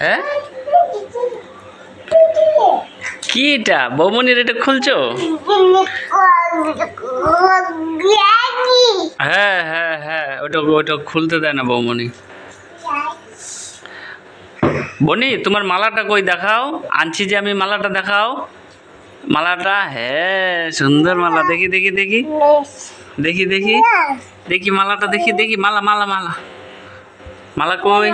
হ্যাঁ কি এটা বৌমনির এটা খুলছো? হ্যাঁ হ্যাঁ হ্যাঁ ওটা ওটা খুলতে দেয় না বৌমনি। বনি তোমার মালাটা কই দেখাও, আনছি যে আমি মালাটা দেখাও মালাটা। হ্যাঁ সুন্দর মালা, দেখি দেখি দেখি দেখি দেখি দেখি মালাটা দেখি দেখি মালা মালা মালা মালা কই?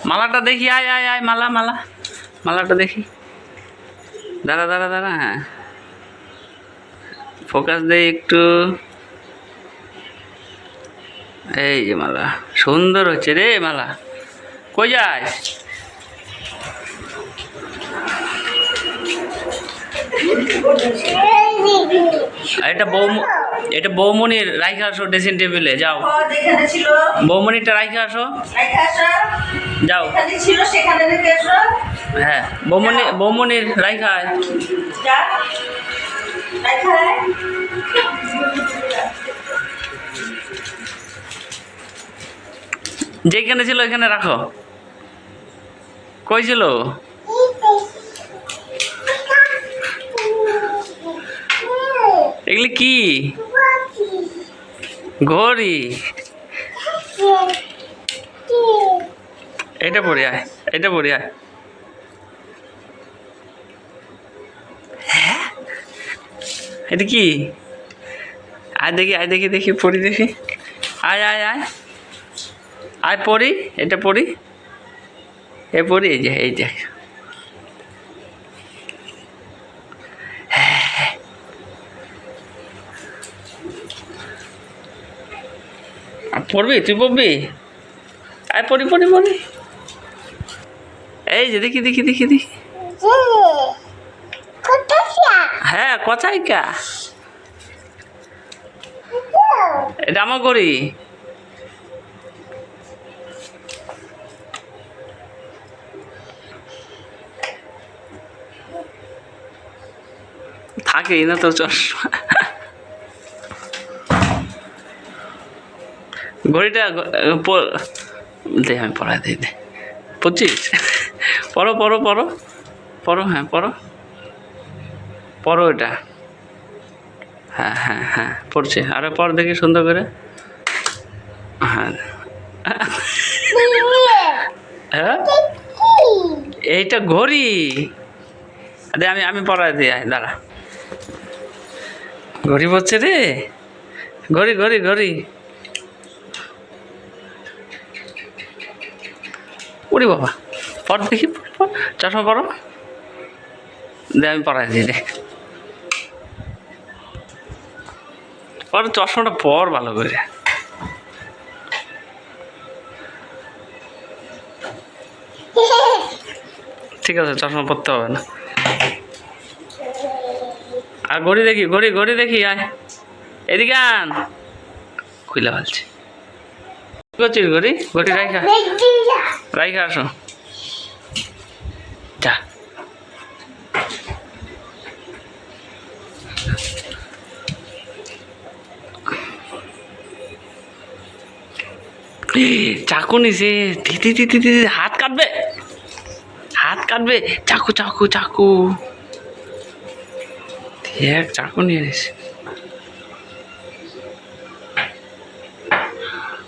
মালাটা দেখি, আয় আয় আয় মালা মালা মালাটা দেখি। দাঁড়া দাঁড়া দাঁড়া, হ্যাঁ ফোকাস দে একটু। এই যে মালা সুন্দর হচ্ছে রে মালা। কই যাস? এটা বৌমনির রাইখা আসো ড্রেসিং টেবিলে, যাও বৌমনিরটা রাইখা আসো, যাও। হ্যাঁ বৌমনির রাইখা যেখানে ছিল ওইখানে রাখো। কই ছিল? এগুলি কি? ঘড়ি। এটা পড়ে আয়, এটা পড়ে আয়। হ্যাঁ এটা কি? আয় দেখি, আয় দেখি দেখি পড়ি দেখি। আয় আয় আয় আয় পড়ি, এটা পড়ি, এ পড়ি। এই যে এই যে পড়বি, তুই পড়বি? আয় পড়ি পড়ি পড়ি। এই যে দেখি দেখি দেখি দেখি। হ্যাঁ কোথায় কা? এটা আমার করি। থাকে না তো চশমা। ঘড়িটা দে, আমি পড়াই দিই দে। 25 পড়ো পড়ো পড়ো পড়ো, হ্যাঁ পড়ো পড়ো এটা। হ্যাঁ হ্যাঁ হ্যাঁ পড়ছে, আরে পড় দেখি সুন্দর করে। হ্যাঁ হ্যাঁ এইটা ঘড়ি। দে আমি আমি পড়াই দিই, দাঁড়া। ঘড়ি পড়ছে রে, ঘড়ি ঘড়ি ঘড়ি। ওরে বাবা, পড় দেখি, চশমা পড়ো, দে আমি পড়াই দিই দে। পর চশমাটা পর ভালো করে। ঠিক আছে চশমা পরতে হবে না। আর ঘড়ি দেখি, ঘড়ি ঘড়ি দেখি, আয় এদিকে আন। খুলে ফেলছি। কি করছিস? ঘড়ি ঘড়ি রাইখা রাইখা আসো, যা। চাকু নিছে, দিদি দিদি দিদি, হাত কাটবে, হাত কাটবে। চাকু চাকু চাকু, দেখ চাকু নিয়ে নিছে।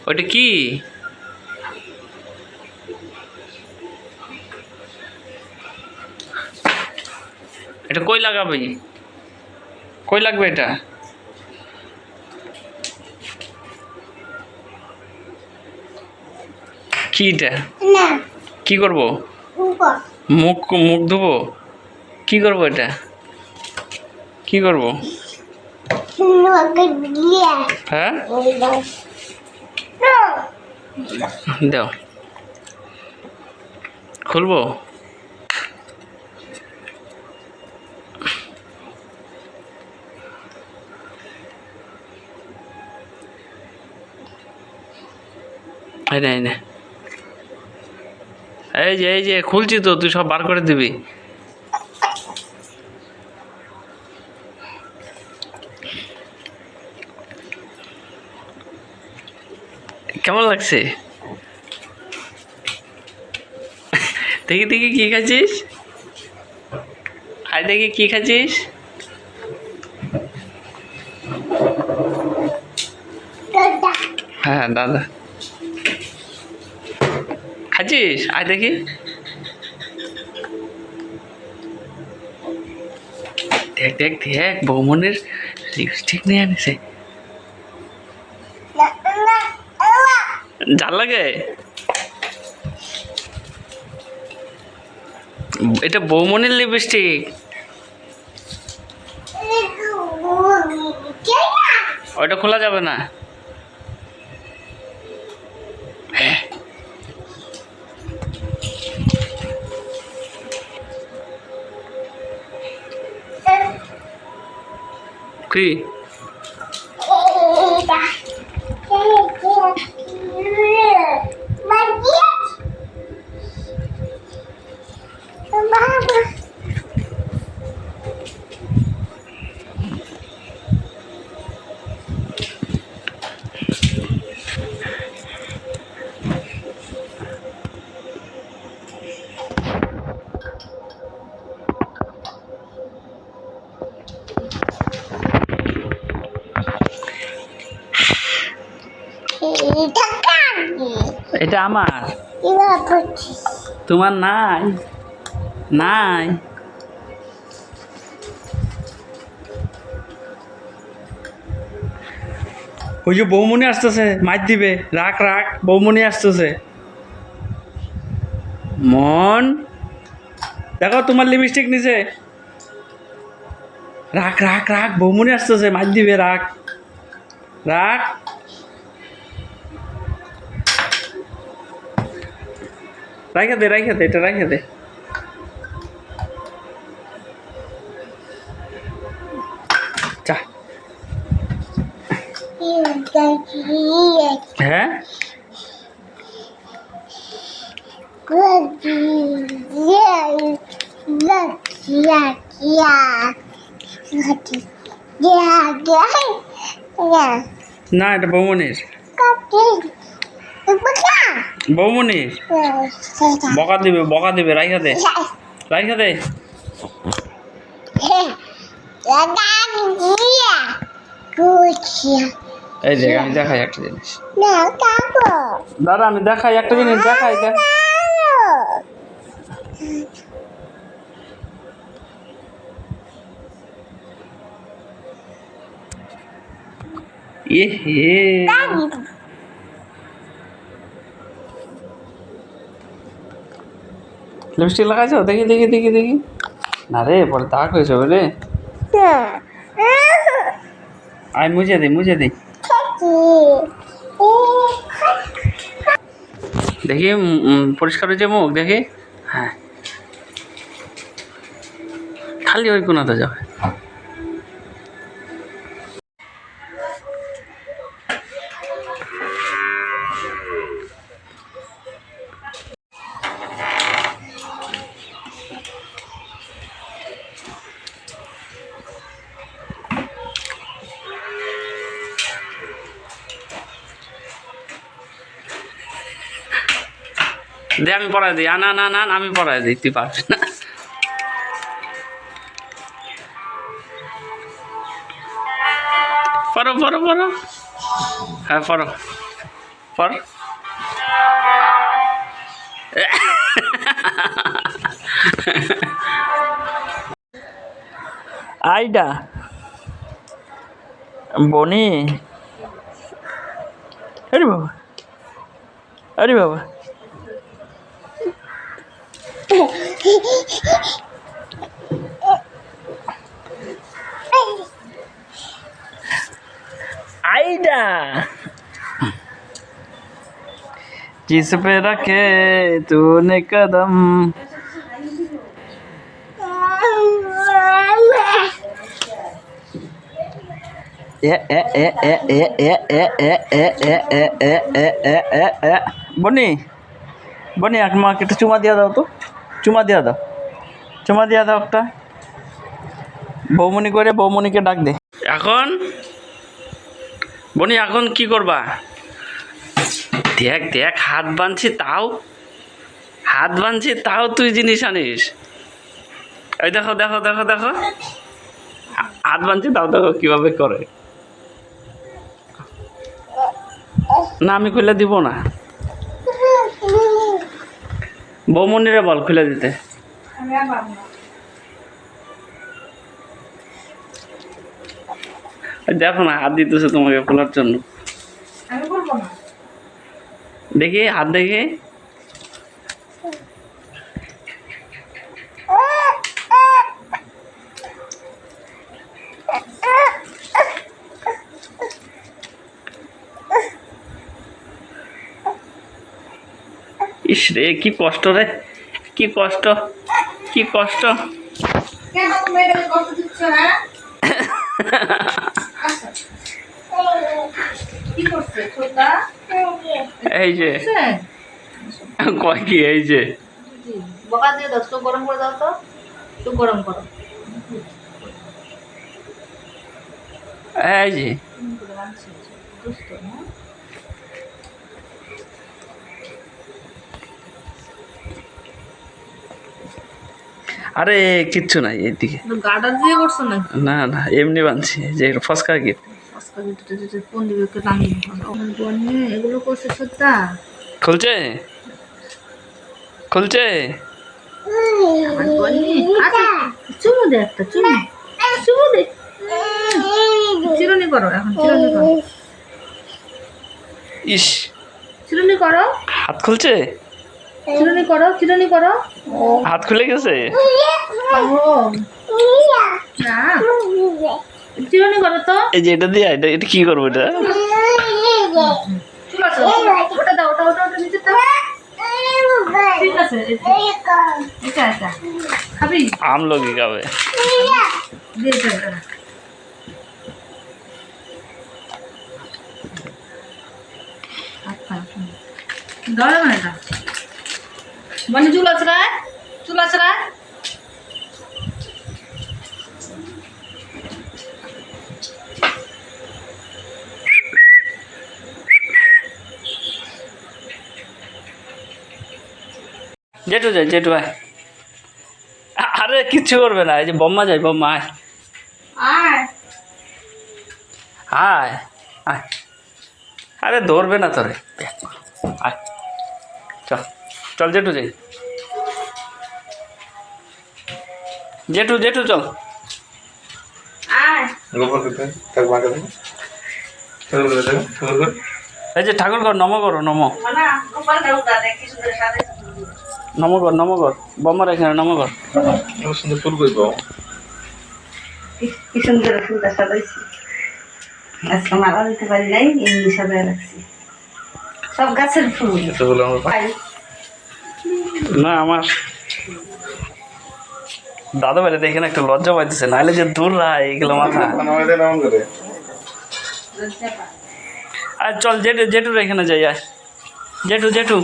ওইটা কি? এটা কই লাগাবে? কই লাগবে এটা? কি এটা? কি করব? মুখ মুখ ধুবো? কি করব এটা? কি করব? হ্যাঁ দাও, খুলবো। এই যে খুলছি তো, তুই সব বার করে দিবি। কেমন লাগছে? দেখি দেখি কি খাচ্ছিস? আর দেখি কি খাচ্ছিস? হ্যাঁ দাদা খাচ্ছিস? আর দেখি দেখ দেখ দেখ বৌমনের লিপস্টিক নিয়ে আনিছে। জাল লাগে? এটা বৌমনের লিপস্টিক। ওইটা খোলা যাবে না। কি এটা আমার, তোমার নাই নাই। ওই যে বৌমনি আসতেছে, মাছ দিবে। রাখ রাখ, বৌমনি আসতেছে। মন দেখো তোমার লিপস্টিক নিচে। রাখ রাখ রাখ, বৌমনি আসতেছে, মাছ দিবে। রাখ রাখ। রাইখা দে রাইখা দে, এটা রাইখা দে। চা হ্যাঁ না, এটা বৌমনির। বৌমনির বকা দিবে, বকা দিবে। রাইখা দে রাইখা দে। এই দেখ, আমি দেখাই একটা জিনিস। দাদা আমি দেখাই একটা জিনিস, দেখাই দেখ। লিপস্টিক লাগাইছো? দেখি দেখি দেখি দেখি। না রে, পরে দাগ হয়েছে রে। আয় মুছে দিই, মুছে দিই। দেখি পরিষ্কার হয়েছে মুখ, দেখি। হ্যাঁ, খালি ওই কোনাতে যাবে। দে আমি পড়াই দিই। না না না, আমি পড়াই দিই, তুই পারবি না। পড়ো পড়ো পড়ো। হ্যাঁ পড়ো পড়। আইডা বনি। আরে বাবা, আরে বাবা। आइडा जिस पे रखे तूने कदम। बनी बनी আমাকে একটা চুমা দিয়া দাও তো, চুমা দিয়া দাও, চুমা দিয়া দাও একটা। বৌমনি করে বৌমনিকে ডাক দে এখন। বনি এখন কি করবা? দেখ দেখ, হাত বাঁধছি তাও তুই জিনিস আনিস। এই দেখো দেখো দেখো দেখো, হাত বাঁধছি তাও দেখো কিভাবে করে। না আমি খুলে দিব না, বৌমনিরে বল খুলে দিতে। দেখো না হাত দিতেছে তোমাকে খোলার জন্য। দেখি হাত দেখি। ইস রে, কি কষ্ট রে, কি কষ্ট, কি কষ্ট। এই যে কয় কি, এই যে বকা দিয়ে দাও, চোখ গরম করে দাও তো, চোখ গরম করো। এই যে আরে কিচ্ছু নাই এইদিকে। গার্ডার দিয়ে করছো না? না না এমনি বানছি, যে ফসকা গিট। কোন দিকে টাঙিয়ে এগুলো করছে সত্যা? খুলছে খুলছে। চুমু দে একটা, চুমু দে। চিরুনি করো এখন, চিরুনি করো। ইস, চিরুনি করো। হাত খুলছে, চিরুনি করো, চিরুনি করো। হাত খুলে গেছে। না চিরুনি করো তো। এই যে এটা দিয়ে এটা কি করবো এটা? ওটা দাও, ওটা ওটা ওটা নিচে দাও। ঠিক আছে, এটা এটা খাবি? আমলকি খাবে। দিয়ে দে এটা। ধরে না এটা মানে চুল আছড়ায়, চুল আছড়ায়। জেঠু যাই, জেঠু ভাই। আরে কিচ্ছু করবে না, এই যে বম্মা যাই, বম্মা আয় আয় আয় আয়। আরে ধরবে না তোরে, আয় চল চল জেঠু যাই, জেঠু জেঠু চল। আয় এই যে ঠাকুর ঘর নম করো, নম মানা গোপালটা উঠা দেখ কি সুন্দর সাজাইছে। নম কর বম্মার এখানে নম কর। সুন্দর ফুল করবো, কি সুন্দর ফুলটা সাজাইছি। আজকে মালা দিতে পারি নাই, এমনি সাজায় রাখছি। সব গাছের ফুল। এটা হলো আমার না আমার দাদা বাড়ি দেখে না একটু লজ্জা পাইতেছে, নাহলে যে দূর রায় এগুলো মাথা। নাম করে আর চল জেঠু, জেঠুর এখানে যাই, আয় জেঠু জেঠু।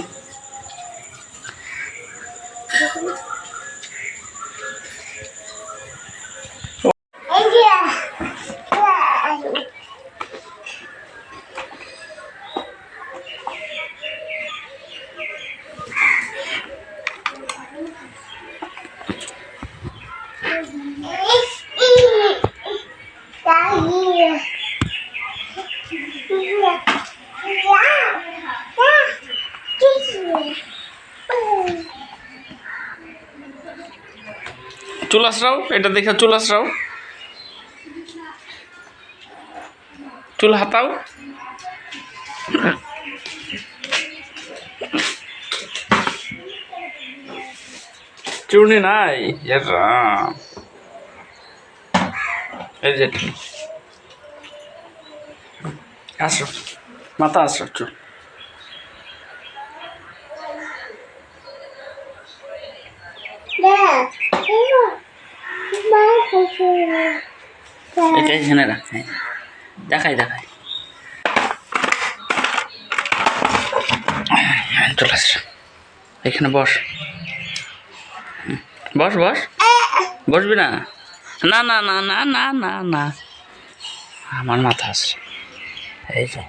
চুল আশ্রাও, এটা দেখে চুল আশ্রাও, চুল হাতাও। চুড়নি নাই এই যে আসো, মাথা আসো চুল। এটা এখানে রাখ, দেখাই দেখাই। চলে আস, এখানে বস, বস বস, বসবি না? না না না না না না না, আমার মাথা আসছে এই যে।